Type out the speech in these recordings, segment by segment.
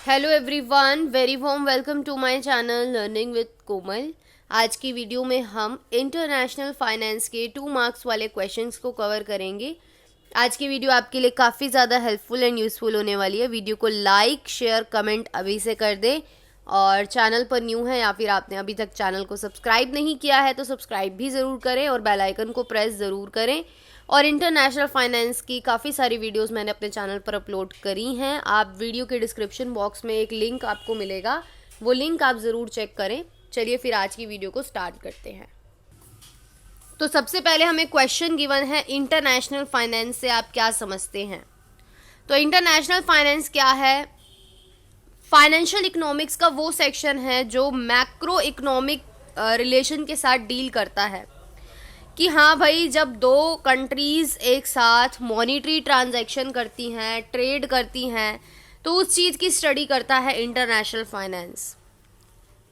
Hello everyone, very warm welcome to my channel learning with Komal. आज की video में हम इंटरनेशनल फाइनेंस के 2 मार्क्स वाले क्वेश्चंस को कवर करेंगे। आज की वीडियो आपके लिए काफ़ी ज़्यादा हेल्पफुल एंड यूज़फुल होने वाली है। वीडियो को लाइक शेयर कमेंट अभी से कर दें, और चैनल पर न्यू है या फिर आपने अभी तक चैनल को सब्सक्राइब नहीं किया है तो सब्सक्राइब भी ज़रूर करें और बेल आइकन को प्रेस ज़रूर करें। और इंटरनेशनल फाइनेंस की काफ़ी सारी वीडियोस मैंने अपने चैनल पर अपलोड करी हैं। आप वीडियो के डिस्क्रिप्शन बॉक्स में एक लिंक आपको मिलेगा, वो लिंक आप ज़रूर चेक करें। चलिए फिर आज की वीडियो को स्टार्ट करते हैं। तो सबसे पहले हमें क्वेश्चन गिवन है, इंटरनेशनल फाइनेंस से आप क्या समझते हैं। तो इंटरनेशनल फाइनेंस क्या है? फाइनेंशियल इकोनॉमिक्स का वो सेक्शन है जो मैक्रो इकोनॉमिक रिलेशन के साथ डील करता है कि हाँ भाई, जब दो कंट्रीज़ एक साथ मॉनिटरी ट्रांजैक्शन करती हैं, ट्रेड करती हैं, तो उस चीज़ की स्टडी करता है इंटरनेशनल फाइनेंस।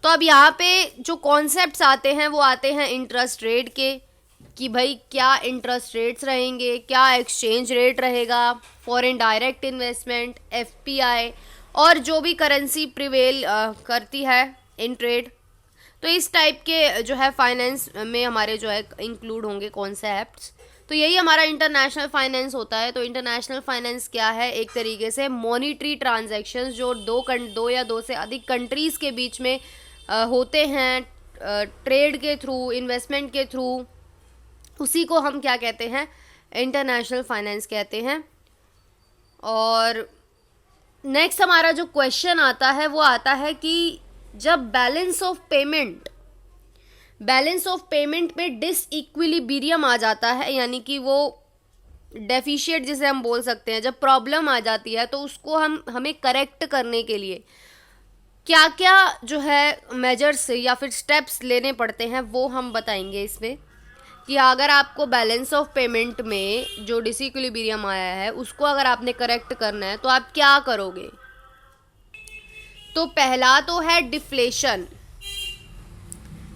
तो अब यहाँ पे जो कॉन्सेप्ट्स आते हैं वो आते हैं इंटरेस्ट रेट के, कि भाई क्या इंटरेस्ट रेट्स रहेंगे, क्या एक्सचेंज रेट रहेगा, फॉरेन डायरेक्ट इन्वेस्टमेंट, एफपीआई, और जो भी करेंसी प्रिवेल करती है इन ट्रेड। तो इस टाइप के जो है फाइनेंस में हमारे जो है इंक्लूड होंगे कॉन्सेप्ट्स। तो यही हमारा इंटरनेशनल फाइनेंस होता है। तो इंटरनेशनल फाइनेंस क्या है? एक तरीके से मॉनिटरी ट्रांजैक्शंस जो दो या दो से अधिक कंट्रीज़ के बीच में होते हैं, ट्रेड के थ्रू, इन्वेस्टमेंट के थ्रू, उसी को हम क्या कहते हैं? इंटरनेशनल फाइनेंस कहते हैं। और नेक्स्ट हमारा जो क्वेश्चन आता है वो आता है कि जब बैलेंस ऑफ पेमेंट में डिसइक्विलिब्रियम आ जाता है, यानी कि वो डेफिशिएट जिसे हम बोल सकते हैं, जब प्रॉब्लम आ जाती है, तो उसको हमें करेक्ट करने के लिए क्या क्या जो है मेजर्स या फिर स्टेप्स लेने पड़ते हैं वो हम बताएंगे इसमें। कि अगर आपको बैलेंस ऑफ पेमेंट में जो डिसइक्विलिब्रियम आया है उसको अगर आपने करेक्ट करना है तो आप क्या करोगे। तो पहला तो है डिफ्लेशन।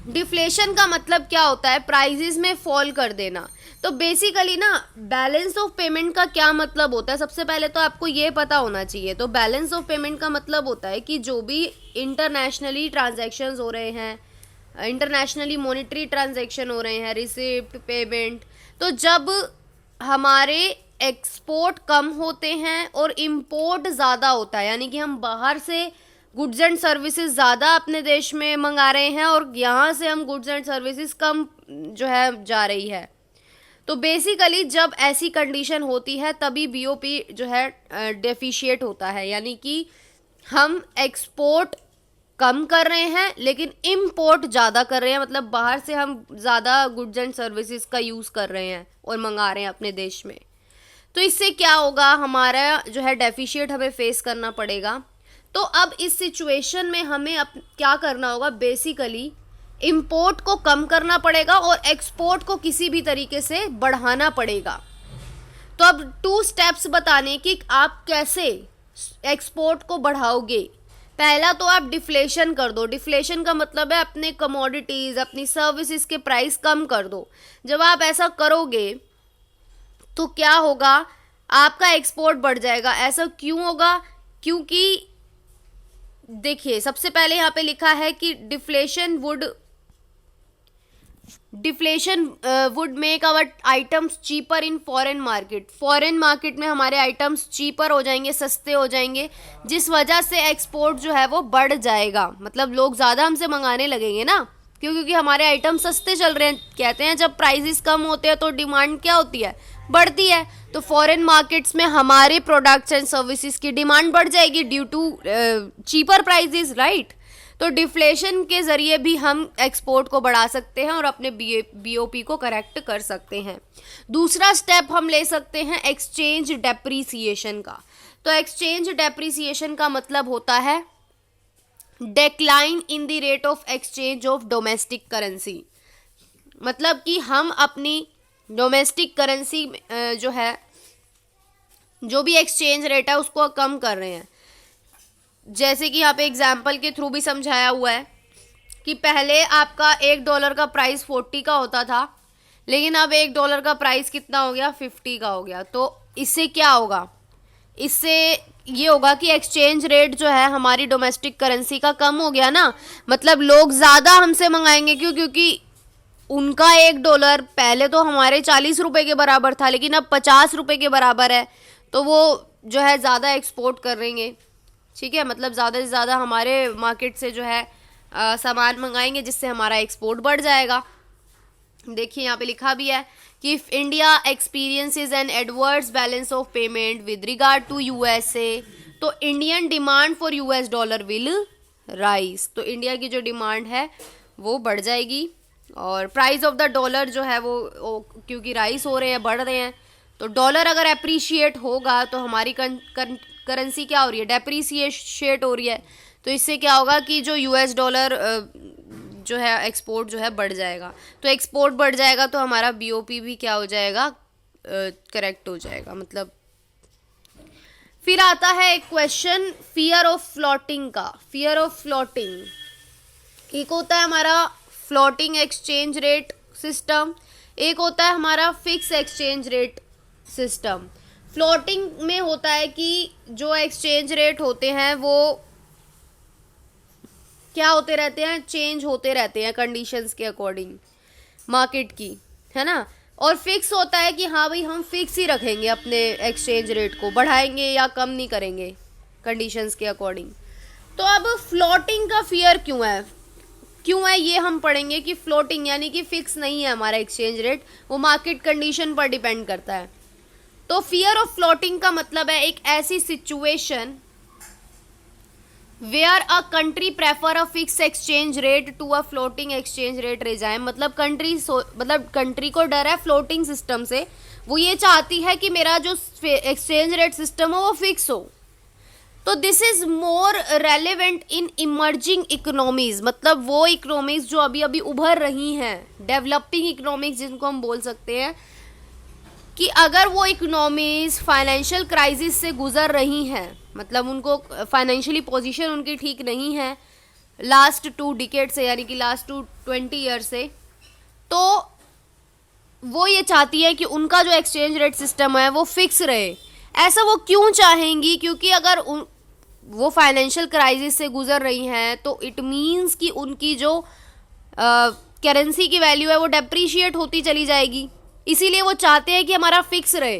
डिफ्लेशन का मतलब क्या होता है? प्राइजेस में फॉल कर देना। तो बेसिकली ना, बैलेंस ऑफ पेमेंट का क्या मतलब होता है, सबसे पहले तो आपको ये पता होना चाहिए। तो बैलेंस ऑफ पेमेंट का मतलब होता है कि जो भी इंटरनेशनली ट्रांजैक्शंस हो रहे हैं, इंटरनेशनली मॉनेटरी ट्रांजैक्शन हो रहे हैं, रिसिप्ट, पेमेंट, तो जब हमारे एक्सपोर्ट कम होते हैं और इंपोर्ट ज़्यादा होता है, यानी कि हम बाहर से गुड्स एंड सर्विसेज ज़्यादा अपने देश में मंगा रहे हैं और यहाँ से हम गुड्स एंड सर्विसेज कम जो है जा रही है, तो बेसिकली जब ऐसी कंडीशन होती है तभी बीओपी जो है डेफिशिएट होता है। यानी कि हम एक्सपोर्ट कम कर रहे हैं लेकिन इंपोर्ट ज़्यादा कर रहे हैं, मतलब बाहर से हम ज़्यादा गुड्स एंड सर्विसेज का यूज़ कर रहे हैं और मंगा रहे हैं अपने देश में। तो इससे क्या होगा? हमारा जो है डेफिशिएट हमें फेस करना पड़ेगा। तो अब इस सिचुएशन में हमें क्या करना होगा? बेसिकली इंपोर्ट को कम करना पड़ेगा और एक्सपोर्ट को किसी भी तरीके से बढ़ाना पड़ेगा। तो अब 2 स्टेप्स बताने कि आप कैसे एक्सपोर्ट को बढ़ाओगे। पहला तो आप डिफ्लेशन कर दो। डिफ्लेशन का मतलब है अपने कमोडिटीज़, अपनी सर्विसेज के प्राइस कम कर दो। जब आप ऐसा करोगे तो क्या होगा? आपका एक्सपोर्ट बढ़ जाएगा। ऐसा क्यों होगा? क्योंकि देखिए, सबसे पहले यहाँ पे लिखा है कि deflation would make our items cheaper in foreign market. Foreign market में हमारे आइटम्स चीपर हो जाएंगे, सस्ते हो जाएंगे, जिस वजह से एक्सपोर्ट जो है वो बढ़ जाएगा। मतलब लोग ज़्यादा हमसे मंगाने लगेंगे ना, क्योंकि हमारे आइटम सस्ते चल रहे हैं। कहते हैं जब प्राइसेस कम होते हैं तो डिमांड क्या होती है? बढ़ती है। तो फॉरेन मार्केट्स में हमारे प्रोडक्ट्स एंड सर्विसेज की डिमांड बढ़ जाएगी due to cheaper prices, right. तो डिफ्लेशन के ज़रिए भी हम एक्सपोर्ट को बढ़ा सकते हैं और अपने बीओपी को करेक्ट कर सकते हैं। दूसरा स्टेप हम ले सकते हैं एक्सचेंज डेप्रीसिएशन का। तो एक्सचेंज डेप्रीसिएशन का मतलब होता है decline in the rate of exchange of domestic currency. मतलब कि हम अपनी डोमेस्टिक करेंसी जो है, जो भी एक्सचेंज रेट है उसको कम कर रहे हैं। जैसे कि यहाँ पे एग्जाम्पल के थ्रू भी समझाया हुआ है कि पहले आपका $1 का प्राइस 40 का होता था, लेकिन अब $1 का प्राइस कितना हो गया? 50 का हो गया। तो इससे क्या होगा? इससे ये होगा कि एक्सचेंज रेट जो है हमारी डोमेस्टिक करेंसी का कम हो गया ना, मतलब लोग ज़्यादा हमसे मंगाएंगे। क्यों? क्योंकि उनका $1 पहले तो हमारे 40 रुपए के बराबर था, लेकिन अब 50 रुपए के बराबर है, तो वो जो है ज़्यादा एक्सपोर्ट करेंगे। ठीक है, मतलब ज़्यादा से ज़्यादा हमारे मार्केट से जो है सामान मंगाएंगे, जिससे हमारा एक्सपोर्ट बढ़ जाएगा। देखिए यहाँ पे लिखा भी है कि if India experiences an adverse balance of payment with regard to USA, तो Indian demand for US dollar will rise. तो इंडिया की जो डिमांड है वो बढ़ जाएगी, और प्राइस ऑफ द डॉलर जो है वो क्योंकि राइज हो रहे हैं, बढ़ रहे हैं, तो डॉलर अगर अप्रिशिएट होगा तो हमारी करेंसी क्या हो रही है? डेप्रीसिएट हो रही है। तो इससे क्या होगा कि जो यूएस डॉलर जो है एक्सपोर्ट जो है बढ़ जाएगा। तो एक्सपोर्ट बढ़ जाएगा तो हमारा बीओपी भी क्या हो जाएगा? करेक्ट हो जाएगा। मतलब फिर आता है एक क्वेश्चन फियर ऑफ फ्लोटिंग का। फियर ऑफ फ्लोटिंग, एक होता है हमारा फ्लोटिंग एक्सचेंज रेट सिस्टम, एक होता है हमारा fix exchange rate system. Floating में होता है कि जो एक्सचेंज रेट होते हैं वो क्या होते रहते हैं? चेंज होते रहते हैं कंडीशंस के अकॉर्डिंग, मार्केट की, है ना। और फिक्स होता है कि हाँ भाई हम फिक्स ही रखेंगे अपने एक्सचेंज रेट को, बढ़ाएंगे या कम नहीं करेंगे कंडीशंस के अकॉर्डिंग। तो अब फ्लोटिंग का फियर क्यों है? क्यों है ये हम पढ़ेंगे कि फ्लोटिंग यानी कि फिक्स नहीं है हमारा एक्सचेंज रेट, वो मार्केट कंडीशन पर डिपेंड करता है। तो फियर ऑफ फ्लोटिंग का मतलब है एक ऐसी situation where a country prefer a fix exchange rate to a floating exchange rate regime. मतलब कंट्री को डर है फ्लोटिंग सिस्टम से, वो ये चाहती है कि मेरा जो एक्सचेंज रेट सिस्टम हो वो फिक्स हो। तो this is more relevant in emerging economies, मतलब वो इकोनॉमीज जो अभी अभी उभर रही हैं, डेवलपिंग इकोनॉमिक्स जिनको हम बोल सकते हैं, कि अगर वो इकोनॉमीज फाइनेंशियल क्राइसिस से गुजर रही हैं, मतलब उनको फाइनेंशियली पोजीशन उनकी ठीक नहीं है लास्ट 2 डिकेड से, यानी कि लास्ट 20 ईयर से, तो वो ये चाहती है कि उनका जो एक्सचेंज रेट सिस्टम है वो फिक्स रहे। ऐसा वो क्यों चाहेंगी? क्योंकि अगर वो फाइनेंशियल क्राइसिस से गुजर रही हैं तो इट मीन्स कि उनकी जो करेंसी की वैल्यू है वो डेप्रीशिएट होती चली जाएगी, इसीलिए वो चाहते हैं कि हमारा फिक्स रहे।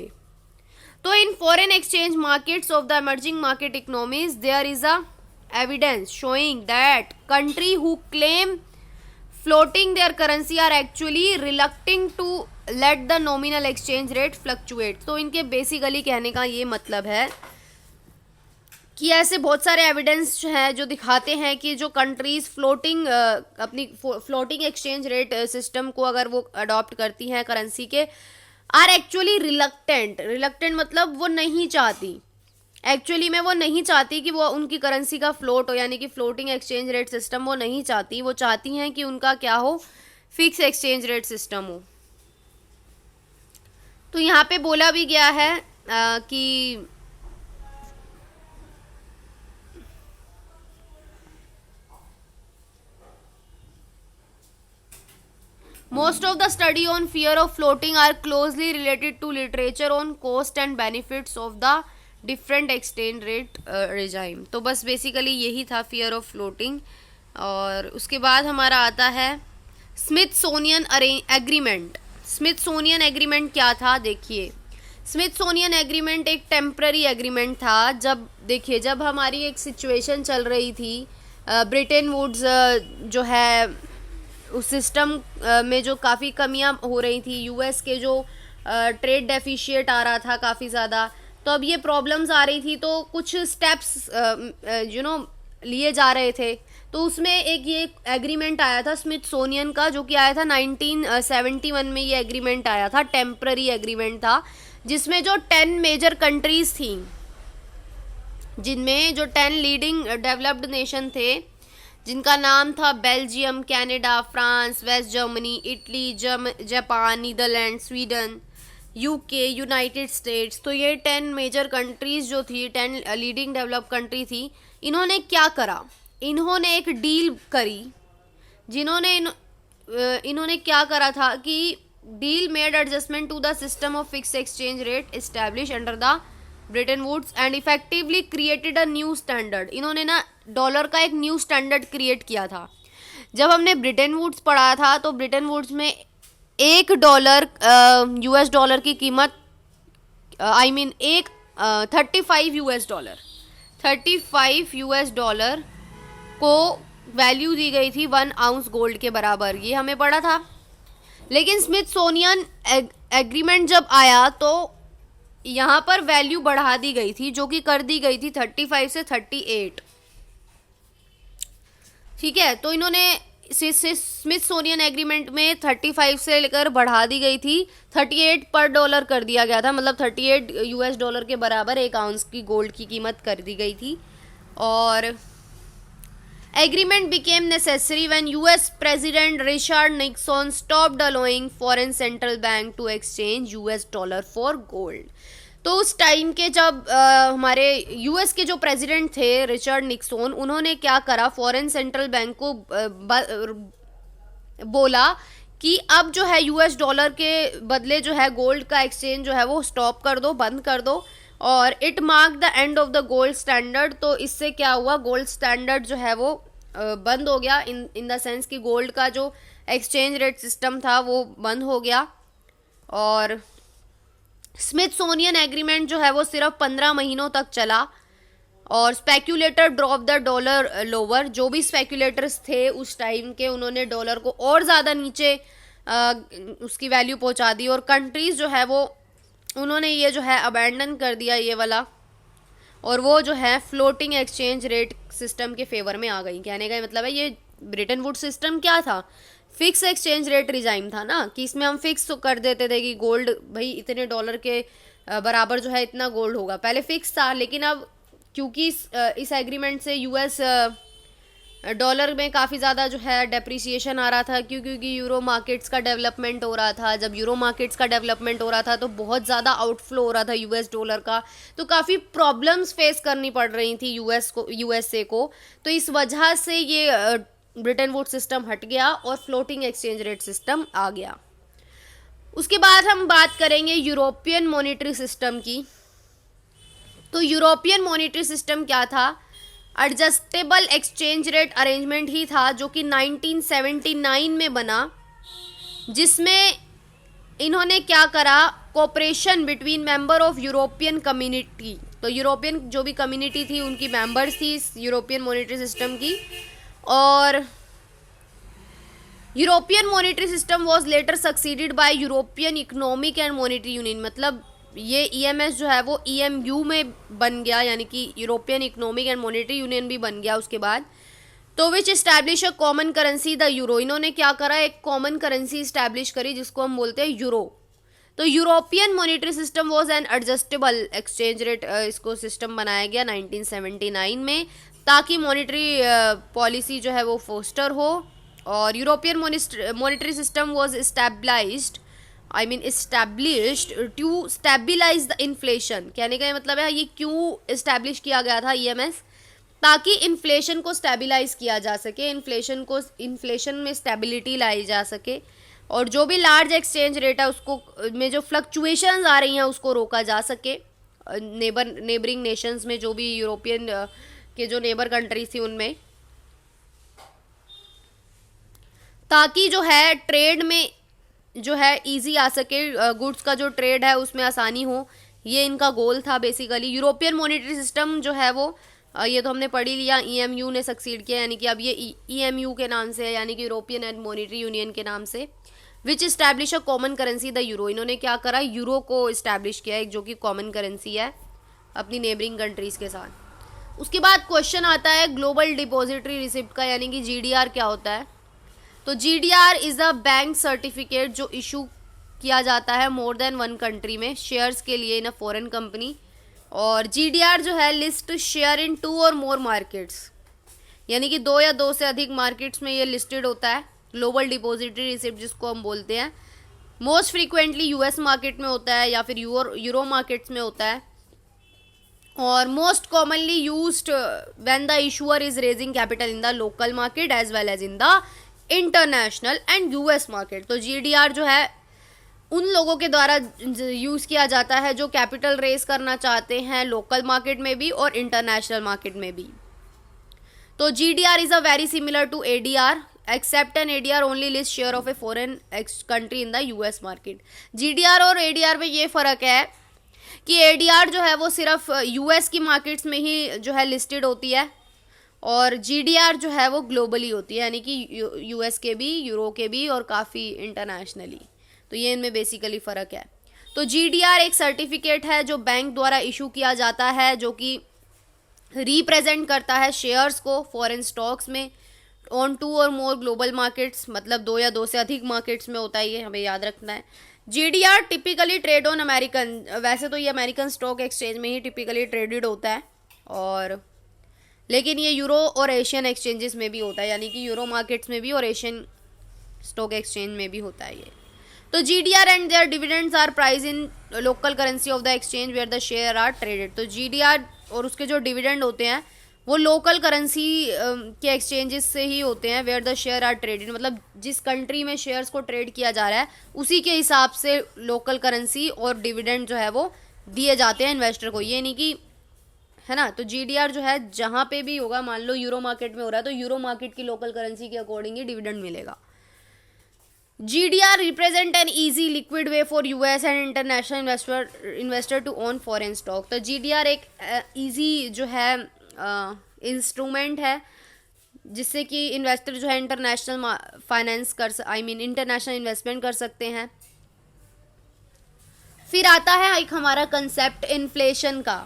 तो in foreign exchange markets of the emerging market economies there is a evidence showing that country who claim floating their currency are actually relucting to let the nominal exchange rate fluctuate. तो इनके basically कहने का ये मतलब है कि ऐसे बहुत सारे एविडेंस हैं जो दिखाते हैं कि जो कंट्रीज अपनी फ्लोटिंग एक्सचेंज रेट सिस्टम को अगर वो अडॉप्ट करती हैं करेंसी के, आर एक्चुअली रिलक्टेंट मतलब वो नहीं चाहती, एक्चुअली में वो नहीं चाहती कि वो उनकी करेंसी का फ्लोट हो, यानी कि फ्लोटिंग एक्सचेंज रेट सिस्टम वो नहीं चाहती। वो चाहती हैं कि उनका क्या हो? फिक्स एक्सचेंज रेट सिस्टम हो। तो यहाँ पे बोला भी गया है कि most of the study on fear of floating are closely related to literature on cost and benefits of the different exchange rate regime। तो बस बेसिकली यही था fear of floating। और उसके बाद हमारा आता है स्मिथसोनियन एग्रीमेंट। स्मिथसोनियन एग्रीमेंट क्या था? देखिए, स्मिथसोनियन एग्रीमेंट एक टेम्पररी एग्रीमेंट था। जब हमारी एक सिचुएशन चल रही थी, ब्रिटेन वुड्स जो है उस सिस्टम में जो काफ़ी कमियां हो रही थी, यूएस के जो ट्रेड डेफिशिएट आ रहा था काफ़ी ज़्यादा, तो अब ये प्रॉब्लम्स आ रही थी, तो कुछ स्टेप्स लिए जा रहे थे। तो उसमें एक ये एग्रीमेंट आया था स्मिथसोनियन का, जो कि आया था 1971 में। ये एग्रीमेंट आया था, टेम्पररी एग्रीमेंट था, जिसमें जो 10 मेजर कंट्रीज थी, जिनमें जो 10 लीडिंग डेवलप्ड नेशन थे, जिनका नाम था Belgium, Canada, France, West Germany, Italy, Japan, Netherland, Sweden, UK, United States. तो ये 10 मेजर कंट्रीज जो थी, 10 लीडिंग डेवलप कंट्री थी, इन्होंने क्या करा? इन्होंने एक डील करी, इन्होंने क्या करा था कि deal made adjustment to the system of fix exchange rate establish under the Bretton Woods and effectively created a new standard. इन्होंने ना डॉलर का एक न्यू स्टैंडर्ड क्रिएट किया था। जब हमने ब्रिटेन वुड्स पढ़ा था तो ब्रिटेन वुड्स में $1 US डॉलर की कीमत एक 35 US डॉलर को वैल्यू दी गई थी 1 आउंस गोल्ड के बराबर, ये हमें पढ़ा था। लेकिन स्मिथसोनियन एग्रीमेंट जब आया तो यहाँ पर वैल्यू बढ़ा दी गई थी, जो कि कर दी गई थी 35 से 38। ठीक है, तो इन्होंने स्मिथसोनियन एग्रीमेंट में 35 से लेकर बढ़ा दी गई थी 38 पर डॉलर कर दिया गया था, मतलब 38 US डॉलर के बराबर 1 आउंस की गोल्ड की कीमत कर दी गई थी। और agreement became necessary when US president Richard Nixon stopped allowing foreign central bank to exchange US dollar for gold. तो उस टाइम के जब हमारे US के जो प्रेसिडेंट थे रिचर्ड निक्सन, उन्होंने क्या करा, फॉरेन सेंट्रल बैंक को बोला कि अब जो है US डॉलर के बदले जो है गोल्ड का एक्सचेंज जो है वो स्टॉप कर दो, बंद कर दो। और it mark the end of the gold standard. तो इससे क्या हुआ, गोल्ड स्टैंडर्ड जो है वो बंद हो गया, इन द सेंस कि गोल्ड का जो एक्सचेंज रेट सिस्टम था वो बंद हो गया। और स्मिथसोनियन एग्रीमेंट जो है वो सिर्फ 15 महीनों तक चला और speculator drop the dollar lower. जो भी स्पेक्यूलेटर्स थे उस टाइम के, उन्होंने डॉलर को और ज़्यादा नीचे उसकी वैल्यू पहुंचा दी। और कंट्रीज जो है वो उन्होंने ये जो है अबैंडन कर दिया ये वाला, और वो जो है फ्लोटिंग एक्सचेंज रेट सिस्टम के फेवर में आ गई। कहने का मतलब है ये ब्रिटेन वुड्स सिस्टम क्या था, फिक्स एक्सचेंज रेट रिजाइम था ना, कि इसमें हम फिक्स तो कर देते थे कि गोल्ड भाई इतने डॉलर के बराबर जो है इतना गोल्ड होगा, पहले फिक्स था। लेकिन अब क्योंकि इस एग्रीमेंट से US डॉलर में काफ़ी ज़्यादा जो है डेप्रिसिएशन आ रहा था, क्योंकि यूरो मार्केट्स का डेवलपमेंट हो रहा था। जब यूरो मार्केट्स का डेवलपमेंट हो रहा था तो बहुत ज़्यादा आउटफ्लो हो रहा था US डॉलर का, तो काफ़ी प्रॉब्लम्स फेस करनी पड़ रही थी USA को। तो इस वजह से ये ब्रिटेन वुड्स सिस्टम हट गया और फ्लोटिंग एक्सचेंज रेट सिस्टम आ गया। उसके बाद हम बात करेंगे यूरोपियन मॉनेटरी सिस्टम की। तो यूरोपियन मॉनेटरी सिस्टम क्या था, एडजस्टेबल एक्सचेंज रेट अरेंजमेंट ही था, जो कि 1979 में बना, जिसमें इन्होंने क्या करा, cooperation between member of European community. तो यूरोपियन जो भी कम्युनिटी थी उनकी मेंबर्स थी इस यूरोपियन मॉनेटरी सिस्टम की। और European monetary system was later succeeded by European Economic and Monetary union. मतलब ये EMS जो है वो EMU में बन गया, यानी कि European Economic and Monetary Union भी बन गया उसके बाद। तो which establish a common currency the euro. इन्होंने क्या करा, एक कॉमन करेंसी इस्टेब्लिश करी जिसको हम बोलते हैं यूरो। तो European monetary system was an adjustable exchange rate, इसको सिस्टम बनाया गया 1979 में, ताकि मॉनेटरी पॉलिसी जो है वो फोस्टर हो। और European monetary system was established to stabilise the inflation. कहने का मतलब है ये क्यों इस्टेब्लिश किया गया था EMS, ताकि इन्फ्लेशन को स्टेबलाइज किया जा सके, इन्फ्लेशन में स्टेबिलिटी लाई जा सके, और जो भी लार्ज एक्सचेंज रेट है उसको में जो फ्लक्चुएशंस आ रही हैं उसको रोका जा सके। नेबरिंग नेशंस में, जो भी यूरोपियन के जो नेबर कंट्रीज थी उनमें, ताकि जो है ट्रेड में जो है इजी आ सके, गुड्स का जो ट्रेड है उसमें आसानी हो। ये इनका गोल था बेसिकली। यूरोपियन मॉनेटरी सिस्टम जो है वो ये तो हमने पढ़ ही लिया, EMU ने सक्सीड किया, यानी कि अब ये EMU के नाम से है, यानी कि यूरोपियन एंड मॉनेटरी यूनियन के नाम से। Which establish a common currency the euro. इन्होंने क्या करा, यूरो को इस्टेब्लिश किया है, जो कि कॉमन करेंसी है अपनी नेबरिंग कंट्रीज के साथ। उसके बाद क्वेश्चन आता है ग्लोबल डिपॉजिटरी रिसिप्ट का, यानी कि GDR क्या होता है। तो GDR is a bank certificate जो इशू किया जाता है मोर देन वन कंट्री में शेयर्स के लिए इन अ फॉरेन कंपनी। और GDR जो है लिस्ट शेयर इन 2 और मोर मार्केट्स, यानी कि 2 या 2 से अधिक मार्केट्स में ये लिस्टेड होता है। ग्लोबल डिपॉजिटरी रिसिप्ट जिसको हम बोलते हैं, मोस्ट फ्रीक्वेंटली US मार्केट में होता है या फिर यूरो मार्केट्स में होता है। और most commonly used when the issuer is raising capital in the local market as well as in the international and US market. तो GDR जो है उन लोगों के द्वारा यूज़ किया जाता है जो कैपिटल रेज करना चाहते हैं लोकल मार्केट में भी और इंटरनेशनल मार्केट में भी। तो GDR is a very similar to ADR except an ADR only list share of a foreign country in the US market. GDR और ADR में ये फ़र्क है कि ADR जो है वो सिर्फ US की मार्केट्स में ही जो है लिस्टेड होती है और GDR जो है वो ग्लोबली होती है, यानी कि US के भी, यूरो के भी और काफ़ी इंटरनेशनली। तो ये इनमें बेसिकली फ़र्क है। तो GDR एक सर्टिफिकेट है जो बैंक द्वारा इशू किया जाता है, जो कि रिप्रेजेंट करता है शेयर्स को फॉरेन स्टॉक्स में ऑन 2 और मोर ग्लोबल मार्केट्स, मतलब 2 या 2 से अधिक मार्केट्स में होता है, ये हमें याद रखना है। GDR typically trade on American, वैसे तो ये अमेरिकन स्टॉक एक्सचेंज में ही टिपिकली ट्रेडेड होता है, और लेकिन ये यूरो और एशियन एक्सचेंजेस में भी होता है, यानी कि यूरो मार्केट्स में भी और एशियन स्टॉक एक्सचेंज में भी होता है ये। तो GDR and their dividends are price in local currency of the exchange where the share are traded. तो GDR और उसके जो डिविडेंड होते हैं वो लोकल करेंसी के एक्सचेंजेस से ही होते हैं, where the share are traded, मतलब जिस कंट्री में शेयर्स को ट्रेड किया जा रहा है उसी के हिसाब से लोकल करेंसी और डिविडेंड जो है वो दिए जाते हैं इन्वेस्टर को, ये नहीं कि, है ना। तो GDR जो है जहाँ पे भी होगा, मान लो यूरो मार्केट में हो रहा है तो यूरो मार्केट की लोकल करेंसी के अकॉर्डिंग ही डिविडेंड मिलेगा। GDR represent an easy liquid way for US and international investor to own foreign stock। तो GDR एक easy जो है इंस्ट्रूमेंट है जिससे कि इन्वेस्टर जो है इंटरनेशनल फाइनेंस इंटरनेशनल इन्वेस्टमेंट कर सकते हैं। फिर आता है एक हमारा कंसेप्ट इन्फ्लेशन का,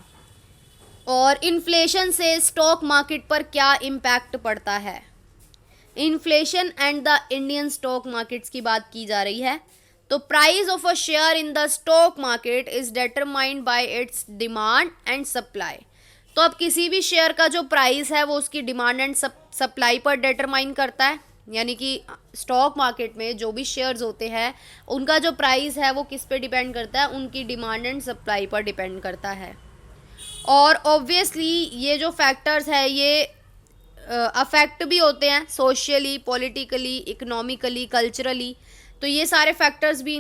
और इन्फ्लेशन से स्टॉक मार्केट पर क्या इम्पैक्ट पड़ता है। Inflation and the Indian stock markets की बात की जा रही है। तो price of a share in the stock market is determined by it's demand and supply. तो अब किसी भी शेयर का जो प्राइस है वो उसकी डिमांड एंड सप्लाई पर डिटरमाइन करता है, यानी कि स्टॉक मार्केट में जो भी शेयर्स होते हैं उनका जो प्राइस है वो किस पे डिपेंड करता है, उनकी डिमांड एंड सप्लाई पर डिपेंड करता है। और ऑब्वियसली ये जो फैक्टर्स है ये अफेक्ट भी होते हैं सोशली, पॉलिटिकली, इकोनॉमिकली, कल्चरली। तो ये सारे फैक्टर्स भी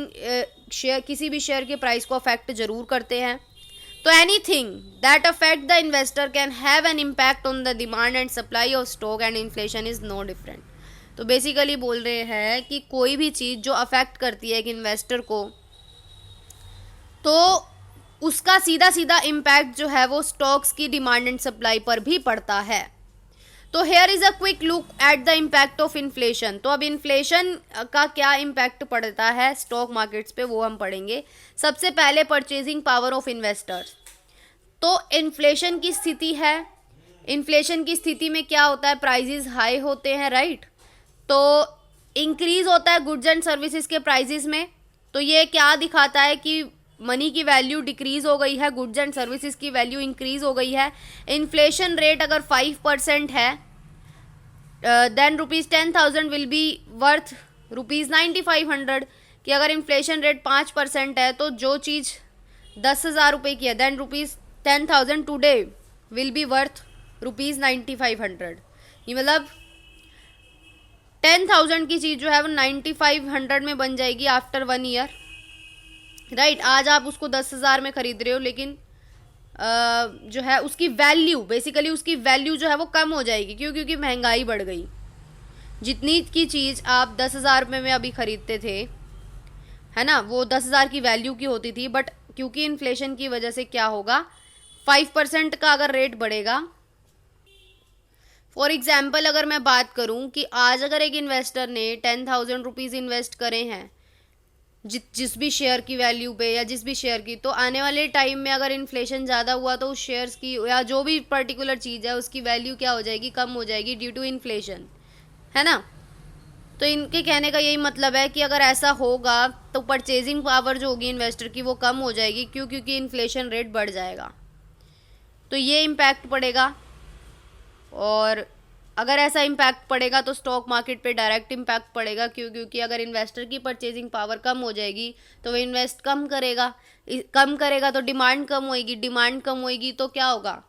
शेयर किसी भी शेयर के प्राइस को अफेक्ट जरूर करते हैं। तो anything that affect the investor can have an impact on the demand and supply of stock and inflation is no different. तो बेसिकली बोल रहे हैं कि कोई भी चीज़ जो अफेक्ट करती है एक इन्वेस्टर को, तो उसका सीधा सीधा इम्पैक्ट जो है वो स्टॉक्स की डिमांड एंड सप्लाई पर भी पड़ता है। तो here is a quick look at the impact of inflation. तो अब इन्फ्लेशन का क्या इम्पैक्ट पड़ता है स्टॉक मार्केट्स पे वो हम पढ़ेंगे। सबसे पहले परचेजिंग पावर ऑफ इन्वेस्टर्स। तो इन्फ्लेशन की स्थिति है, इन्फ्लेशन की स्थिति में क्या होता है, प्राइजेस हाई होते हैं, राइट। तो इंक्रीज होता है गुड्स एंड सर्विसेज के प्राइजेस में। तो ये क्या दिखाता है कि मनी की वैल्यू डिक्रीज हो गई है, गुड्स एंड सर्विसेज की वैल्यू इंक्रीज हो गई है। इन्फ्लेशन रेट अगर 5% है देन ₹10,000 विल बी वर्थ ₹9,500। कि अगर इन्फ्लेशन रेट 5% है तो जो चीज़ 10,000 रुपये की है then ₹10,000 today will be worth ₹9,500। ये मतलब 10,000 की चीज़ जो है वो 9,500 में बन जाएगी आफ्टर 1 ईयर, राइट। आज आप उसको 10,000 में खरीद रहे हो, लेकिन जो है उसकी वैल्यू, बेसिकली उसकी वैल्यू जो है वो कम हो जाएगी। क्यों? क्योंकि महंगाई बढ़ गई। जितनी की चीज़ आप 10,000 रुपये में अभी खरीदते थे, है ना, वो 10,000 की वैल्यू की होती थी, बट क्योंकि इन्फ्लेशन की वजह से क्या होगा, 5% का अगर रेट बढ़ेगा। फॉर एग्जाम्पल अगर मैं बात करूं कि आज अगर एक इन्वेस्टर ने 10,000 रुपीज़ इन्वेस्ट करे हैं जिस भी शेयर की वैल्यू पे या जिस भी शेयर की, तो आने वाले टाइम में अगर इन्फ्लेशन ज़्यादा हुआ तो उस शेयर्स की या जो भी पर्टिकुलर चीज़ है उसकी वैल्यू क्या हो जाएगी, कम हो जाएगी ड्यू टू इन्फ्लेशन, है ना। तो इनके कहने का यही मतलब है कि अगर ऐसा होगा तो परचेजिंग पावर जो होगी इन्वेस्टर की वो कम हो जाएगी। क्यों? क्योंकि इन्फ्लेशन रेट बढ़ जाएगा। तो ये इम्पैक्ट पड़ेगा, और अगर ऐसा इम्पैक्ट पड़ेगा तो स्टॉक मार्केट पे डायरेक्ट इम्पैक्ट पड़ेगा। क्यों? क्योंकि अगर इन्वेस्टर की परचेजिंग पावर कम हो जाएगी तो वो इन्वेस्ट कम करेगा तो डिमांड कम होएगी, डिमांड कम होएगी तो क्या होगा,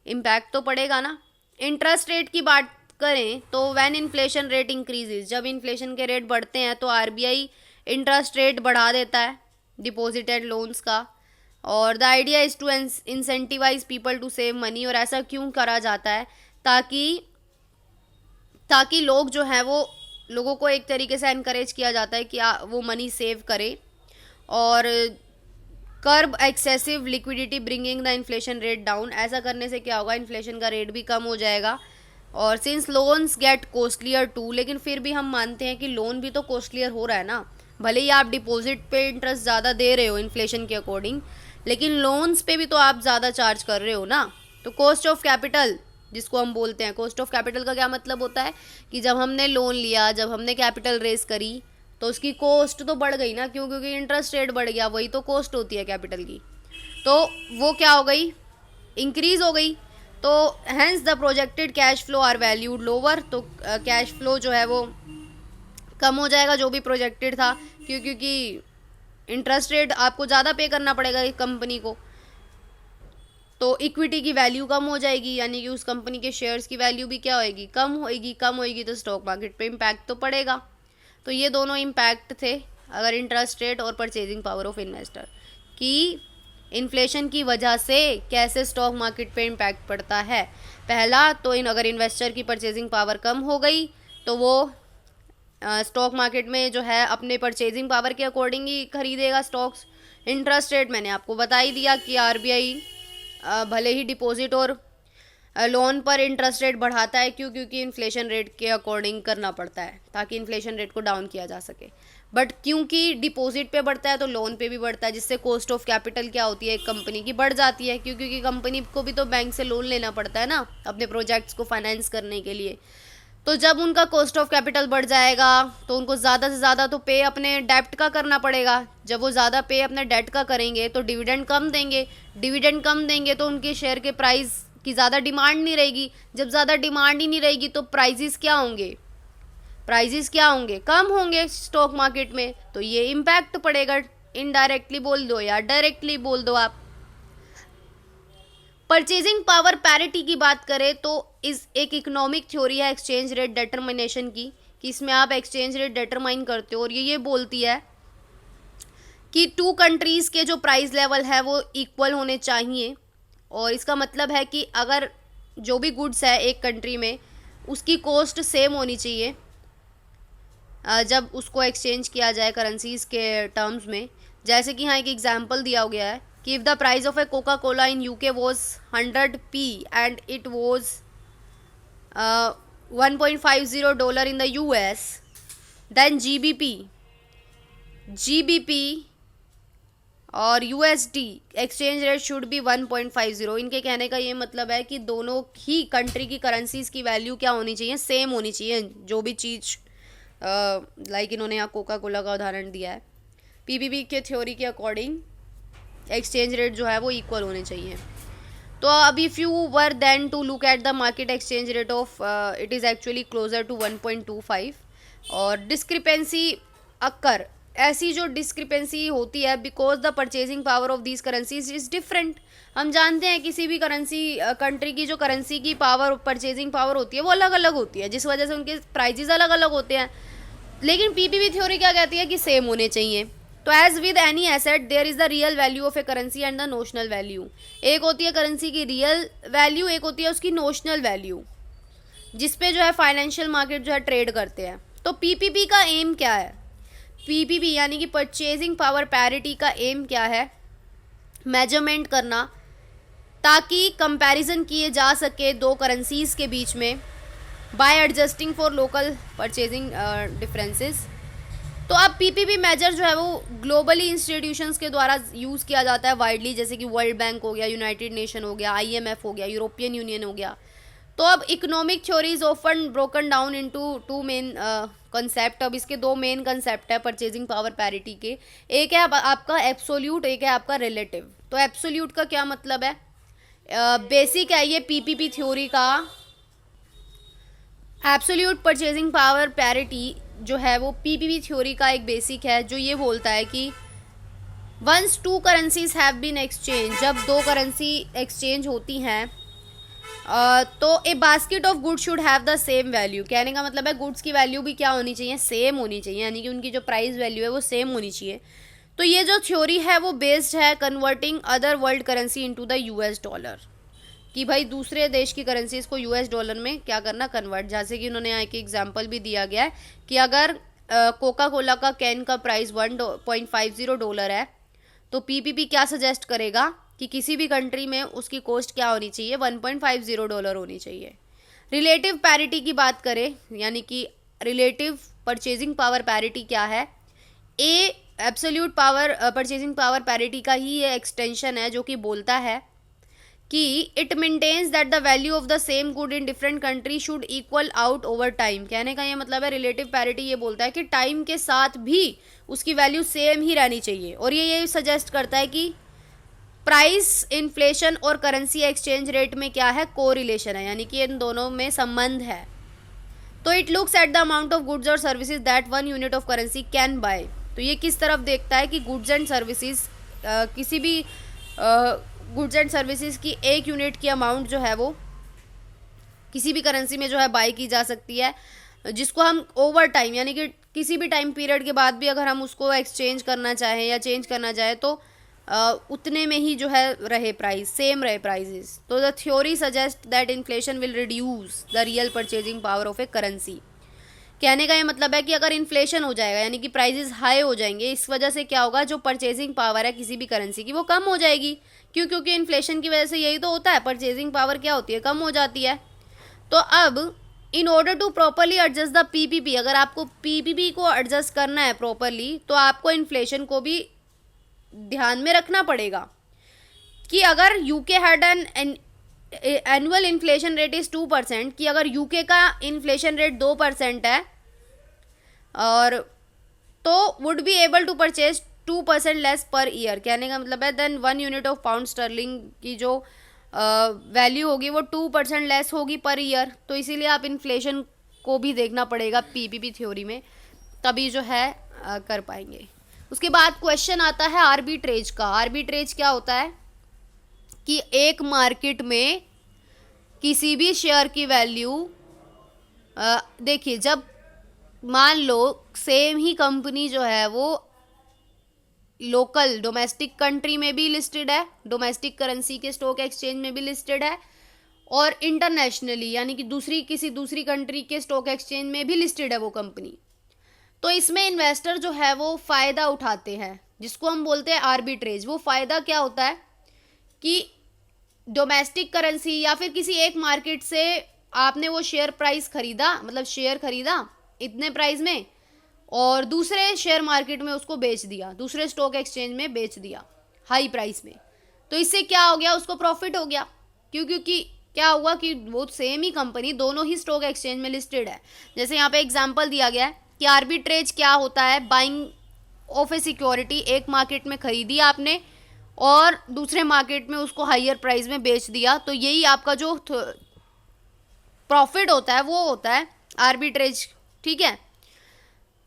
इम्पैक्ट तो पड़ेगा ना। इंटरेस्ट रेट की बात करें तो व्हेन इन्फ्लेशन रेट इंक्रीजेज, जब इन्फ्लेशन के रेट बढ़ते हैं तो आरबीआई इंटरेस्ट रेट बढ़ा देता है डिपॉजिट एंड लोन्स का। और the idea is to incentivise people to save money. और ऐसा क्यों करा जाता है? ताकि लोग जो है वो, लोगों को एक तरीके से एनकरेज किया जाता है कि वो मनी सेव करे। और curb excessive liquidity bringing the inflation rate down. ऐसा करने से क्या होगा? इन्फ्लेशन का रेट भी कम हो जाएगा। और since loans get costlier too, लेकिन फिर भी हम मानते हैं कि लोन भी तो कॉस्टलियर हो रहा है ना। भले ही आप डिपॉजिट पे इंटरेस्ट ज़्यादा दे रहे हो इन्फ्लेशन के अकॉर्डिंग, लेकिन लोन्स पे भी तो आप ज़्यादा चार्ज कर रहे हो ना। तो कॉस्ट ऑफ कैपिटल जिसको हम बोलते हैं, कॉस्ट ऑफ कैपिटल का क्या मतलब होता है कि जब हमने लोन लिया, जब हमने कैपिटल रेज करी, तो उसकी कॉस्ट तो बढ़ गई ना। क्यों? क्योंकि इंटरेस्ट रेट बढ़ गया, वही तो कॉस्ट होती है कैपिटल की। तो वो क्या हो गई? इंक्रीज हो गई। तो hence the projected cash flow are valued lower. तो कैश फ्लो जो है वो कम हो जाएगा जो भी प्रोजेक्टेड था, क्योंकि इंटरेस्ट रेट आपको ज़्यादा पे करना पड़ेगा कंपनी को। तो इक्विटी की वैल्यू कम हो जाएगी, यानी कि उस कंपनी के शेयर्स की वैल्यू भी क्या होएगी? कम होएगी। कम होएगी तो स्टॉक मार्केट पे इम्पैक्ट तो पड़ेगा। तो ये दोनों इम्पैक्ट थे अगर इंटरेस्ट रेट और परचेजिंग पावर ऑफ इन्वेस्टर कि इन्फ्लेशन की वजह से कैसे स्टॉक मार्केट पे इम्पैक्ट पड़ता है। पहला तो अगर इन्वेस्टर की परचेजिंग पावर कम हो गई तो वो स्टॉक मार्केट में जो है अपने परचेजिंग पावर के अकॉर्डिंग ही खरीदेगा स्टॉक्स। इंटरेस्ट रेट मैंने आपको बता ही दिया कि आरबीआई भले ही डिपॉजिट और लोन पर इंटरेस्ट रेट बढ़ाता है। क्यों? क्योंकि इन्फ्लेशन रेट के अकॉर्डिंग करना पड़ता है ताकि इन्फ्लेशन रेट को डाउन किया जा सके। बट क्योंकि डिपॉजिट पे बढ़ता है तो लोन पे भी बढ़ता है, जिससे कॉस्ट ऑफ कैपिटल क्या होती है एक कंपनी की? बढ़ जाती है। क्योंकि कंपनी को भी तो बैंक से लोन लेना पड़ता है ना अपने प्रोजेक्ट्स को फाइनेंस करने के लिए। तो जब उनका कॉस्ट ऑफ कैपिटल बढ़ जाएगा तो उनको ज़्यादा से ज़्यादा तो पे अपने डेब्ट का करना पड़ेगा। जब वो ज़्यादा पे अपने डेट का करेंगे तो डिविडेंड कम देंगे। डिविडेंड कम देंगे तो उनके शेयर के प्राइस की ज़्यादा डिमांड नहीं रहेगी। जब ज़्यादा डिमांड ही नहीं रहेगी तो प्राइजेस क्या होंगे? प्राइजेस क्या होंगे? कम होंगे स्टॉक मार्केट में। तो ये इम्पैक्ट पड़ेगा। इनडायरेक्टली बोल दो या डायरेक्टली बोल दो आप। परचेजिंग पावर पैरिटी की बात करें तो इस एक इकोनॉमिक थ्योरी है एक्सचेंज रेट डिटरमिनेशन की, कि इसमें आप एक्सचेंज रेट डिटरमाइन करते हो। और ये बोलती है कि टू कंट्रीज़ के जो प्राइस लेवल है वो इक्वल होने चाहिए। और इसका मतलब है कि अगर जो भी गुड्स है एक कंट्री में उसकी कॉस्ट सेम होनी चाहिए जब उसको एक्सचेंज किया जाए करेंसीज के टर्म्स में। जैसे कि यहाँ एक एग्जांपल दिया गया है कि if the price of A Coca Cola in UK was 100p and it was $1.50 in the US, then GBP और USD exchange rate should be 1.50। इनके कहने का ये मतलब है कि दोनों ही कंट्री की करेंसीज की वैल्यू क्या होनी चाहिए? सेम होनी चाहिए। जो भी चीज़ लाइक इन्होंने यहाँ कोका कोला का उदाहरण दिया है, पीपीपी के थ्योरी के अकॉर्डिंग एक्सचेंज रेट जो है वो इक्वल होने चाहिए। तो अब if you were then to look at the market exchange rate of it is actually closer to 1.25। और डिस्क्रिपेंसी अक्कर, ऐसी जो डिस्क्रिपेंसी होती है because the purchasing power of these currencies is different. हम जानते हैं किसी भी कंट्री की जो करेंसी की पावर, परचेजिंग पावर होती है वो अलग अलग होती है, जिस वजह से उनके प्राइजेज अलग अलग होते हैं। लेकिन पीपीपी थ्योरी क्या कहती है कि सेम होने चाहिए। तो as with any asset there is the real value of a currency and the notional value. एक होती है करेंसी की रियल वैल्यू, एक होती है उसकी नोशनल वैल्यू, जिसपे जो है फाइनेंशियल मार्केट जो है ट्रेड करते हैं। तो पीपीपी का एम क्या है? पीपीपी यानी कि परचेजिंग पावर पैरिटी का एम क्या है? मेजरमेंट करना, ताकि कंपैरिजन किए जा सके दो करेंसीज के बीच में bye adjusting for local purchasing differences. तो अब पीपीपी मेजर जो है वो ग्लोबली इंस्टीट्यूशंस के द्वारा यूज़ किया जाता है वाइडली, जैसे कि वर्ल्ड बैंक हो गया, यूनाइटेड नेशन हो गया, IMF हो गया, यूरोपियन यूनियन हो गया। तो अब economic theories often broken down into two main concept. अब इसके दो मेन कंसेप्ट है परचेजिंग पावर पैरिटी के। एक है आपका एब्सोल्यूट, एक है आपका रिलेटिव। तो एब्सोल्यूट का क्या मतलब है? बेसिक है ये पीपीपी थ्योरी का। एब्सोल्यूट परचेजिंग पावर पैरिटी जो है वो पीपीपी थ्योरी का एक बेसिक है, जो ये बोलता है कि once two currencies have been exchange, जब दो करेंसी एक्सचेंज होती हैं तो a basket of goods should have the same value, कहने का मतलब है गुड्स की वैल्यू भी क्या होनी चाहिए, सेम होनी चाहिए, यानी कि उनकी जो प्राइस वैल्यू है वो सेम होनी चाहिए। तो ये जो थ्योरी है वो बेस्ड है converting other world currency into the US dollar, कि भाई दूसरे देश की करेंसीज को यूएस डॉलर में क्या करना, कन्वर्ट। जैसे कि उन्होंने यहाँ एक एग्जांपल भी दिया गया है कि अगर कोका कोला का कैन का प्राइस $1.50 है, तो पीपीपी क्या सजेस्ट करेगा कि किसी भी कंट्री में उसकी कॉस्ट क्या होनी चाहिए, $1.50 होनी चाहिए। रिलेटिव पैरिटी की बात करें, यानी कि रिलेटिव परचेजिंग पावर पैरिटी क्या है, a absolute power purchasing power parity का ही ये एक्सटेंशन है, जो कि बोलता है कि it maintains that the value of the same good in different country should equal out over time. कहने का ये मतलब है रिलेटिव पैरिटी ये बोलता है कि टाइम के साथ भी उसकी वैल्यू सेम ही रहनी चाहिए, और ये सजेस्ट करता है कि प्राइस इन्फ्लेशन और करेंसी एक्सचेंज रेट में क्या है, कोरिलेशन है, यानी कि इन दोनों में संबंध है। तो it looks at the amount of goods और services that one unit of currency can buy. तो ये किस तरफ देखता है कि गुड्स एंड सर्विसेज, किसी भी गुड्स एंड सर्विसेज की एक यूनिट की अमाउंट जो है वो किसी भी करेंसी में जो है बाय की जा सकती है, जिसको हम ओवर टाइम, यानी कि किसी भी टाइम पीरियड के बाद भी अगर हम उसको एक्सचेंज करना चाहें या चेंज करना चाहें तो उतने में ही जो है रहे प्राइस, सेम रहे प्राइजेस। तो the theory suggest that inflation will reduce the real purchasing power of a currency. कहने का ये मतलब है कि अगर इन्फ्लेशन हो जाएगा, यानी कि प्राइजेस हाई हो जाएंगे, इस वजह से क्या होगा, जो परचेजिंग पावर है किसी भी करेंसी की वो कम हो जाएगी। क्यों? क्योंकि इन्फ्लेशन की वजह से यही तो होता है, परचेजिंग पावर क्या होती है, कम हो जाती है। तो अब in order to properly adjust the PPP, अगर आपको पीपीपी को एडजस्ट करना है प्रॉपरली, तो आपको इन्फ्लेशन को भी ध्यान में रखना पड़ेगा कि अगर UK had an annual inflation rate is 2%, कि अगर यूके का इन्फ्लेशन रेट 2% है और तो would be able to purchase 2% less per year. कहने का मतलब है then 1 unit of pound sterling की जो वैल्यू होगी वो 2% लेस होगी पर ईयर। तो इसीलिए आप इन्फ्लेशन को भी देखना पड़ेगा पीपीपी थ्योरी में, तभी जो है कर पाएंगे। उसके बाद क्वेश्चन आता है आर्बिट्रेज का। आर्बिट्रेज क्या होता है कि एक मार्केट में किसी भी शेयर की वैल्यू, देखिए जब मान लो सेम ही कंपनी जो है वो लोकल डोमेस्टिक कंट्री में भी लिस्टेड है, डोमेस्टिक करेंसी के स्टॉक एक्सचेंज में भी लिस्टेड है, और इंटरनेशनली यानी कि किसी दूसरी कंट्री के स्टॉक एक्सचेंज में भी लिस्टेड है वो कंपनी, तो इसमें इन्वेस्टर जो है वो फ़ायदा उठाते हैं, जिसको हम बोलते हैं आर्बिट्रेज। वो फ़ायदा क्या होता है कि डोमेस्टिक करेंसी या फिर किसी एक मार्केट से आपने वो शेयर प्राइस खरीदा, मतलब शेयर खरीदा इतने प्राइस में, और दूसरे शेयर मार्केट में उसको बेच दिया, दूसरे स्टॉक एक्सचेंज में बेच दिया हाई प्राइस में। तो इससे क्या हो गया, उसको प्रॉफिट हो गया। क्योंकि क्या हुआ कि वो सेम ही कंपनी दोनों ही स्टॉक एक्सचेंज में लिस्टेड है। जैसे यहाँ पे एग्जांपल दिया गया है कि आर्बिट्रेज क्या होता है, बाइंग ऑफ ए सिक्योरिटी, एक मार्केट में खरीदी आपने और दूसरे मार्केट में उसको हायर प्राइस में बेच दिया, तो यही आपका जो प्रॉफिट होता है वो होता है आर्बिट्रेज। ठीक है,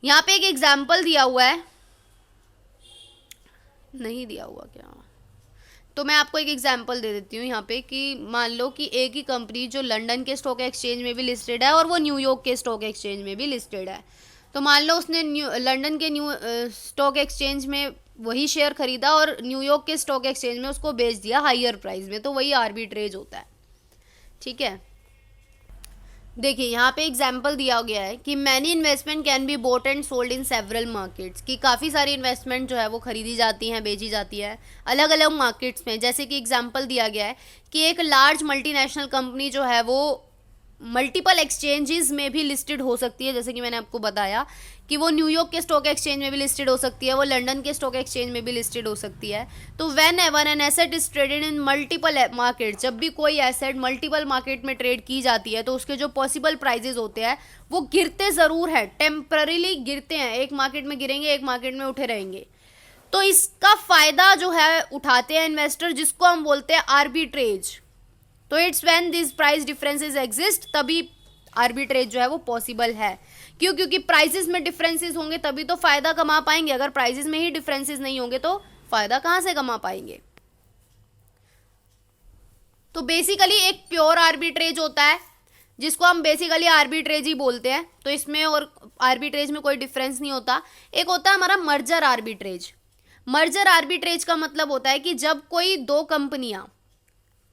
यहाँ पे एक एग्जाम्पल दिया हुआ है, नहीं दिया हुआ क्या, तो मैं आपको एक एग्जांपल दे देती हूँ यहाँ पे कि मान लो कि एक ही कंपनी जो लंदन के स्टॉक एक्सचेंज में भी लिस्टेड है और वो न्यूयॉर्क के स्टॉक एक्सचेंज में भी लिस्टेड है। तो मान लो उसने लंदन के स्टॉक एक्सचेंज में वही शेयर खरीदा और न्यूयॉर्क के स्टॉक एक्सचेंज में उसको बेच दिया हायर प्राइस में, तो वही आर्बिट्रेज होता है। ठीक है, देखिए यहाँ पे एग्जाम्पल दिया गया है कि many investment can be boat and sold in several markets, कि काफ़ी सारी इन्वेस्टमेंट जो है वो खरीदी जाती हैं, बेची जाती है अलग अलग मार्केट्स में। जैसे कि एग्जाम्पल दिया गया है कि एक लार्ज मल्टीनेशनल कंपनी जो है वो मल्टीपल एक्सचेंजेस में भी लिस्टेड हो सकती है, जैसे कि मैंने आपको बताया कि वो न्यूयॉर्क के स्टॉक एक्सचेंज में भी लिस्टेड हो सकती है, वो लंदन के स्टॉक एक्सचेंज में भी लिस्टेड हो सकती है। तो when ever an asset is traded in multiple market, जब भी कोई एसेट मल्टीपल मार्केट में ट्रेड की जाती है तो उसके जो पॉसिबल प्राइजेस होते हैं वो गिरते ज़रूर हैं, टेम्पररीली गिरते हैं, एक मार्केट में गिरेंगे एक मार्केट में उठे रहेंगे। तो इसका फ़ायदा जो है उठाते हैं इन्वेस्टर, जिसको हम बोलते हैं आर्बिट्रेज। तो it's when this price differences exist, तभी आर्बिट्रेज जो है वो पॉसिबल है। क्यों? क्योंकि प्राइसेस में डिफरेंसेस होंगे तभी तो फायदा कमा पाएंगे, अगर प्राइसेस में ही डिफरेंसेस नहीं होंगे तो फायदा कहाँ से कमा पाएंगे। तो बेसिकली एक प्योर आर्बिट्रेज होता है जिसको हम बेसिकली आर्बिट्रेज ही बोलते हैं, तो इसमें और आर्बिट्रेज में कोई डिफरेंस नहीं होता। एक होता है हमारा मर्जर आर्बिट्रेज। मर्जर आर्बिट्रेज का मतलब होता है कि जब कोई दो कंपनियां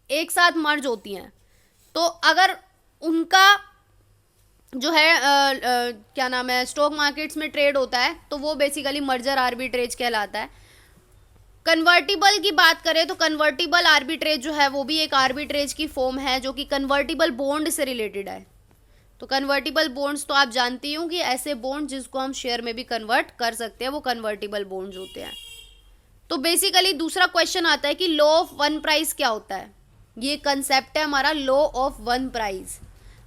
एक साथ मर्ज होती हैं तो अगर उनका जो है क्या नाम है स्टॉक मार्केट्स में ट्रेड होता है तो वो बेसिकली मर्जर आर्बिट्रेज कहलाता है। कन्वर्टिबल की बात करें तो कन्वर्टिबल आर्बिट्रेज जो है वो भी एक आर्बिट्रेज की फॉर्म है जो कि कन्वर्टिबल बॉन्ड से रिलेटेड है। तो कन्वर्टिबल बॉन्ड्स तो आप जानती हो कि ऐसे बॉन्ड जिसको हम शेयर में भी कन्वर्ट कर सकते हैं वो कन्वर्टिबल बॉन्ड्स होते हैं। तो बेसिकली दूसरा क्वेश्चन आता है कि लॉ ऑफ वन प्राइस क्या होता है। ये कंसेप्ट है हमारा law of one price.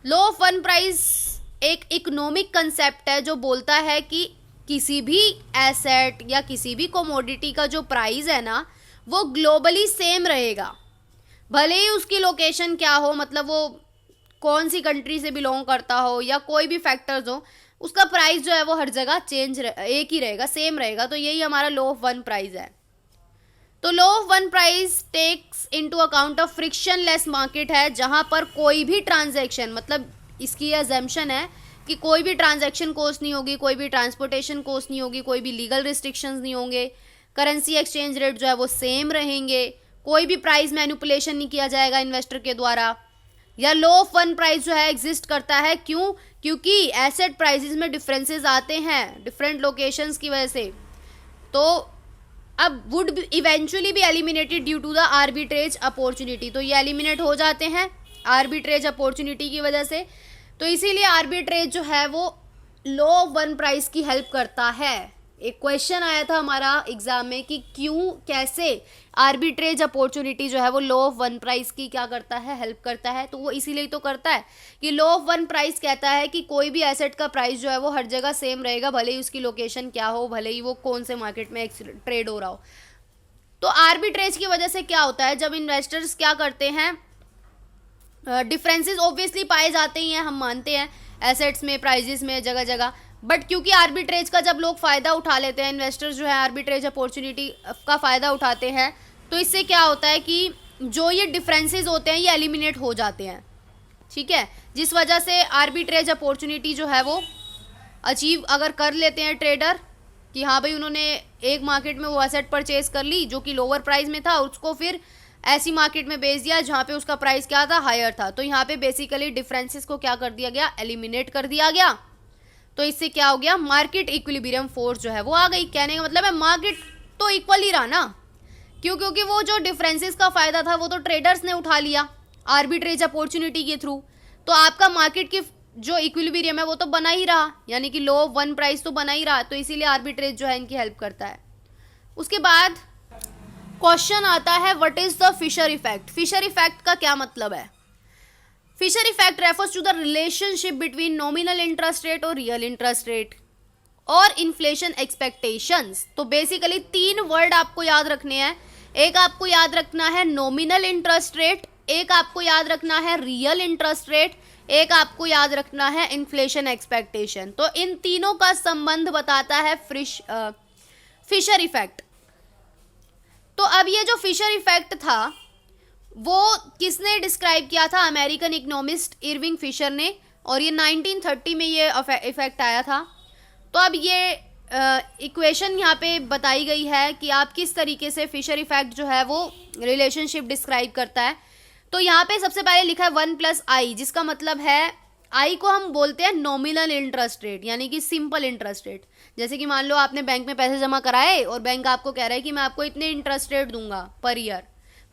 Law of one price एक इकोनॉमिक कंसेप्ट है जो बोलता है कि किसी भी एसेट या किसी भी कमोडिटी का जो प्राइस है ना वो ग्लोबली सेम रहेगा, भले ही उसकी लोकेशन क्या हो, मतलब वो कौन सी कंट्री से बिलोंग करता हो या कोई भी फैक्टर्स हो, उसका प्राइस जो है वो हर जगह एक ही रहेगा, सेम रहेगा। तो यही हमारा लॉ ऑफ वन प्राइस है। तो law of one price takes into account of frictionless market है जहां पर कोई भी ट्रांजैक्शन, मतलब इसकी अजम्पशन है कि कोई भी ट्रांजैक्शन कॉस्ट नहीं होगी, कोई भी ट्रांसपोर्टेशन कॉस्ट नहीं होगी, कोई भी लीगल रिस्ट्रिक्शंस नहीं होंगे, करेंसी एक्सचेंज रेट जो है वो सेम रहेंगे, कोई भी प्राइस मैनिपुलेशन नहीं किया जाएगा इन्वेस्टर के द्वारा। या लॉ ऑफ वन प्राइस जो है एग्जिस्ट करता है क्यों? क्योंकि एसेट प्राइसेस में डिफरेंसेस आते हैं डिफरेंट लोकेशंस की वजह से, तो अब would eventually be eliminated due to the arbitrage opportunity. तो ये एलिमिनेट हो जाते हैं आर्बिट्रेज अपॉर्चुनिटी की वजह से। तो इसीलिए आर्बिट्रेज जो है वो लॉ ऑफ वन प्राइस की हेल्प करता है। एक क्वेश्चन आया था हमारा एग्जाम में कि क्यों, कैसे आर्बिट्रेज अपॉर्चुनिटी जो है वो लॉ ऑफ वन प्राइस की क्या करता है, हेल्प करता है। तो वो इसीलिए तो करता है कि लॉ ऑफ वन प्राइस कहता है कि कोई भी एसेट का प्राइस जो है वो हर जगह सेम रहेगा, भले ही उसकी लोकेशन क्या हो, भले ही वो कौन से मार्केट में ट्रेड हो रहा हो। तो आर्बिट्रेज की वजह से क्या होता है, जब इन्वेस्टर्स क्या करते हैं, डिफरेंसेस ऑब्वियसली पाए जाते ही हैं, हम मानते हैं एसेट्स में, प्राइजेस में, जगह जगह, बट क्योंकि आर्बिट्रेज का जब लोग फ़ायदा उठा लेते हैं, इन्वेस्टर्स जो है आर्बिट्रेज अपॉर्चुनिटी का फ़ायदा उठाते हैं, तो इससे क्या होता है कि जो ये डिफरेंसेस होते हैं ये एलिमिनेट हो जाते हैं, ठीक है। जिस वजह से आर्बिट्रेज अपॉर्चुनिटी जो है वो अचीव अगर कर लेते हैं ट्रेडर कि हाँ भाई उन्होंने एक मार्केट में वो एसेट परचेज कर ली जो कि लोअर प्राइस में था, उसको फिर ऐसी मार्केट में बेच दिया जहाँ पे उसका प्राइस क्या था, हायर था। तो यहाँ पे बेसिकली डिफरेंसेस को क्या कर दिया गया, एलिमिनेट कर दिया गया। तो इससे क्या हो गया, मार्केट इक्विलिब्रियम फोर्स जो है वो आ गई। कहने का मतलब है मार्केट तो इक्वल ही रहा ना, क्योंकि वो जो डिफरेंसेस का फायदा था वो तो ट्रेडर्स ने उठा लिया आर्बिट्रेज अपॉर्चुनिटी के थ्रू, तो आपका मार्केट की जो इक्विलिब्रियम है वो तो बना ही रहा, यानी कि लॉ ऑफ वन प्राइस तो बना ही रहा। तो इसीलिए आर्बिट्रेज जो है इनकी हेल्प करता है। उसके बाद क्वेश्चन आता है what is the Fisher effect. Fisher effect का क्या मतलब है? Fisher effect refers to the relationship between nominal interest rate और रियल इंटरेस्ट रेट और इन्फ्लेशन एक्सपेक्टेशंस। तो बेसिकली तीन वर्ड आपको याद रखने हैं। एक आपको याद रखना है नॉमिनल इंटरेस्ट रेट, एक आपको याद रखना है रियल इंटरेस्ट रेट, एक आपको याद रखना है इन्फ्लेशन एक्सपेक्टेशन। तो इन तीनों का संबंध बताता है फिशर इफेक्ट। तो अब ये जो फिशर इफेक्ट था वो किसने डिस्क्राइब किया था? अमेरिकन इकोनॉमिस्ट इरविंग फिशर ने, और ये 1930 में ये इफेक्ट आया था। तो अब ये इक्वेशन यहाँ पे बताई गई है कि आप किस तरीके से फिशर इफेक्ट जो है वो रिलेशनशिप डिस्क्राइब करता है। तो यहाँ पे सबसे पहले लिखा है 1+i, जिसका मतलब है आई को हम बोलते हैं नॉमिनल इंटरेस्ट रेट, यानी कि सिंपल इंटरेस्ट रेट। जैसे कि मान लो आपने बैंक में पैसे जमा कराए और बैंक आपको कह रहा है कि मैं आपको इतने इंटरेस्ट रेट दूंगा पर ईयर,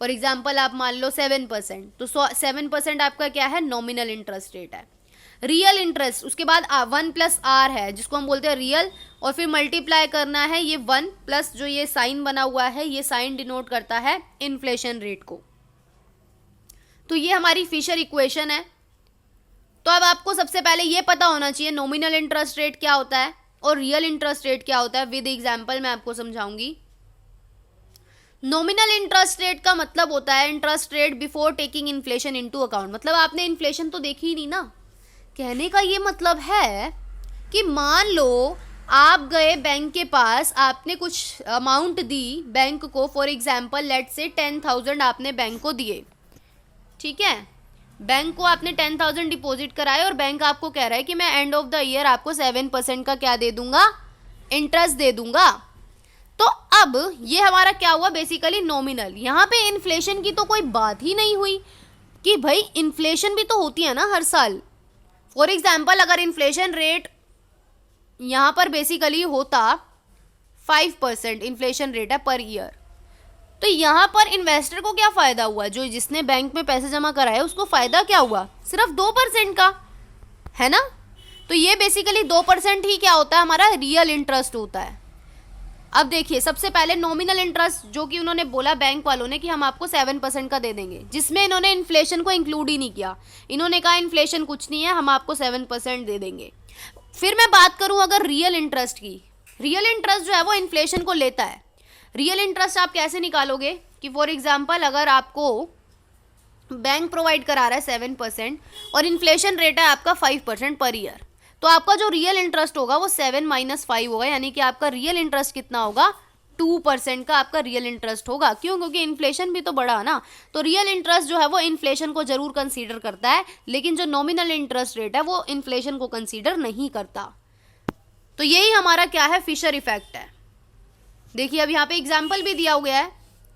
फॉर एग्जाम्पल आप मान लो 7%, तो 7% आपका क्या है, नॉमिनल इंटरेस्ट रेट है। रियल इंटरेस्ट उसके बाद 1+r है जिसको हम बोलते हैं रियल, और फिर मल्टीप्लाई करना है ये 1 प्लस जो ये साइन बना हुआ है, ये साइन डिनोट करता है इन्फ्लेशन रेट को। तो ये हमारी फिशर इक्वेशन है। तो अब आपको सबसे पहले ये पता होना चाहिए नॉमिनल इंटरेस्ट रेट क्या होता है और रियल इंटरेस्ट रेट क्या होता है। विद एग्जाम्पल मैं आपको समझाऊंगी। नॉमिनल इंटरेस्ट रेट का मतलब होता है interest rate before taking inflation into account. मतलब आपने इन्फ्लेशन तो देखी ही नहीं ना। कहने का ये मतलब है कि मान लो आप गए बैंक के पास, आपने कुछ अमाउंट दी बैंक को, फॉर एग्जाम्पल लेट से 10,000 आपने बैंक को दिए, ठीक है, बैंक को आपने 10,000 डिपॉजिट कराया और बैंक आपको कह रहा है कि मैं एंड ऑफ द ईयर आपको 7% का क्या दे दूंगा, इंटरेस्ट दे दूंगा। तो अब ये हमारा क्या हुआ, बेसिकली नॉमिनल। यहाँ पे इन्फ्लेशन की तो कोई बात ही नहीं हुई कि भाई इन्फ्लेशन भी तो होती है ना हर साल। फॉर एग्जाम्पल अगर इन्फ्लेशन रेट यहाँ पर बेसिकली होता 5% इन्फ्लेशन रेट है पर ईयर, तो यहाँ पर इन्वेस्टर को क्या फायदा हुआ, जो जिसने बैंक में पैसे जमा कराए उसको फायदा क्या हुआ, सिर्फ 2% का, है ना। तो ये बेसिकली 2% ही क्या होता है, हमारा रियल इंटरेस्ट होता है। अब देखिए सबसे पहले नॉमिनल इंटरेस्ट जो कि उन्होंने बोला बैंक वालों ने कि हम आपको 7% का दे देंगे, जिसमें इन्होंने इन्फ्लेशन को इंक्लूड ही नहीं किया। इन्होंने कहा इन्फ्लेशन कुछ नहीं है, हम आपको 7% दे देंगे। फिर मैं बात करूं अगर रियल इंटरेस्ट की, रियल इंटरेस्ट जो है वो इन्फ्लेशन को लेता है। रियल इंटरेस्ट आप कैसे निकालोगे कि फॉर एग्जाम्पल अगर आपको बैंक प्रोवाइड करा रहा है 7% और इन्फ्लेशन रेट है आपका 5% पर ईयर, तो आपका जो रियल इंटरेस्ट होगा वो 7 - 5 होगा, यानी कि आपका रियल इंटरेस्ट कितना होगा, 2% का आपका रियल इंटरेस्ट होगा। क्यों, क्योंकि इन्फ्लेशन भी तो बढ़ा ना। तो रियल इंटरेस्ट जो है वो इन्फ्लेशन को जरूर कंसीडर करता है, लेकिन जो नॉमिनल इंटरेस्ट रेट है वो इन्फ्लेशन को कंसीडर नहीं करता। तो यही हमारा क्या है, फिशर इफेक्ट है। देखिए अब यहाँ पे एग्जाम्पल भी दिया हुआ है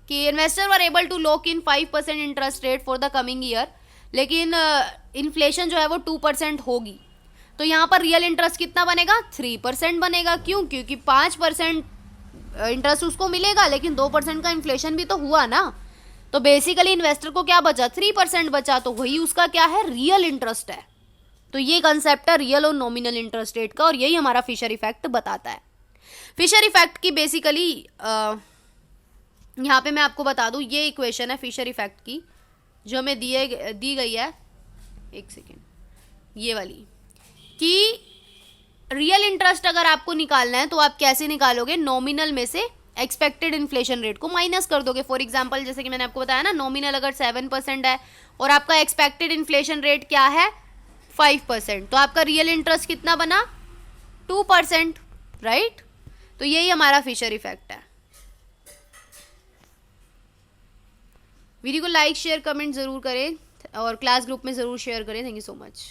कि investor were able to lock in 5% interest rate for the coming year, लेकिन इन्फ्लेशन जो है वो 2% होगी। तो यहाँ पर रियल इंटरेस्ट कितना बनेगा, 3% बनेगा। क्यों, क्योंकि 5% इंटरेस्ट उसको मिलेगा, लेकिन 2% का इन्फ्लेशन भी तो हुआ ना। तो बेसिकली इन्वेस्टर को क्या बचा, 3% बचा, तो वही उसका क्या है, रियल इंटरेस्ट है। तो ये कंसेप्ट है रियल और नॉमिनल इंटरेस्ट रेट का, और यही हमारा फिशर इफेक्ट बताता है। फिशर इफेक्ट की बेसिकली यहाँ पे मैं आपको बता दूं, ये इक्वेशन है फिशर इफेक्ट की जो हमें दी गई है, एक सेकेंड, ये वाली, कि रियल इंटरेस्ट अगर आपको निकालना है तो आप कैसे निकालोगे, नॉमिनल में से एक्सपेक्टेड इन्फ्लेशन रेट को माइनस कर दोगे। फॉर एग्जांपल जैसे कि मैंने आपको बताया ना, नॉमिनल अगर 7% है और आपका एक्सपेक्टेड इन्फ्लेशन रेट क्या है, 5%, तो आपका रियल इंटरेस्ट कितना बना, 2%, राइट। तो यही हमारा फिशर इफेक्ट है। वीडियो को लाइक शेयर कमेंट जरूर करें और क्लास ग्रुप में जरूर शेयर करें। Thank you so much.